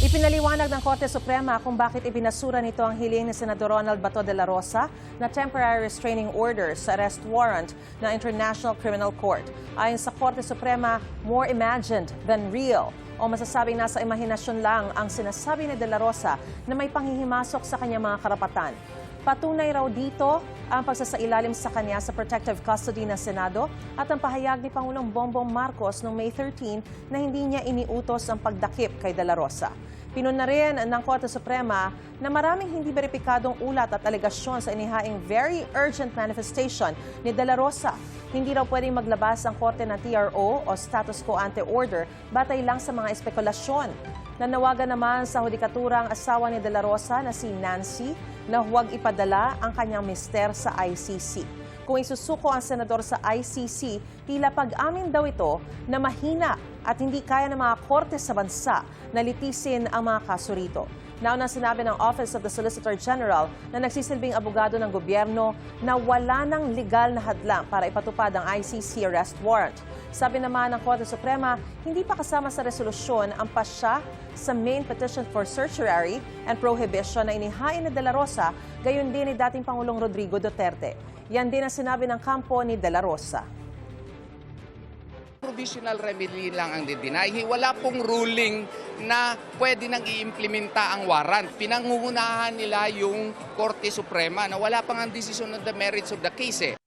Ipinaliwanag ng Korte Suprema kung bakit ibinasura nito ang hiling ni Senador Ronald Bato de la Rosa na temporary restraining order sa arrest warrant ng International Criminal Court. Ayon sa Korte Suprema, more imagined than real o masasabing nasa imahinasyon lang ang sinasabi ni de la Rosa na may panghihimasok sa kanyang mga karapatan. Patunay raw dito ang pagsasailalim sa kanya sa protective custody ng Senado at ang pahayag ni Pangulong Bongbong Marcos noong May 13 na hindi niya iniutos ang pagdakip kay de la Rosa. Pinuna rin ng Korte Suprema na maraming hindi beripikadong ulat at alegasyon sa inihaing very urgent manifestation ni de la Rosa. Hindi raw pwedeng maglabas ang Korte ng TRO o status quo ante order batay lang sa mga espekulasyon. Nanawagan naman sa hudikatura ang asawa ni de la Rosa na si Nancy na huwag ipadala ang kanyang mister sa ICC. Kung isusuko ang senador sa ICC, tila pag-amin daw ito na mahina at hindi kaya ng mga korte sa bansa na litisin ang mga kaso rito. Naunang sinabi ng Office of the Solicitor General na nagsisilbing abogado ng gobyerno na wala ng legal na hadlang para ipatupad ang ICC arrest warrant. Sabi naman ng Korte Suprema, hindi pa kasama sa resolusyon ang pasya sa main petition for certiorari and prohibition na inihain ni de la Rosa, gayon din ni dating Pangulong Rodrigo Duterte. Yan din ang sinabi ng kampo ni de la Rosa. Provisional remedy lang ang dideny. Wala pong ruling na pwede nang i-implementa ang warrant. Pinangungunahan nila yung Korte Suprema na wala pang ang desisyon on the merits of the case.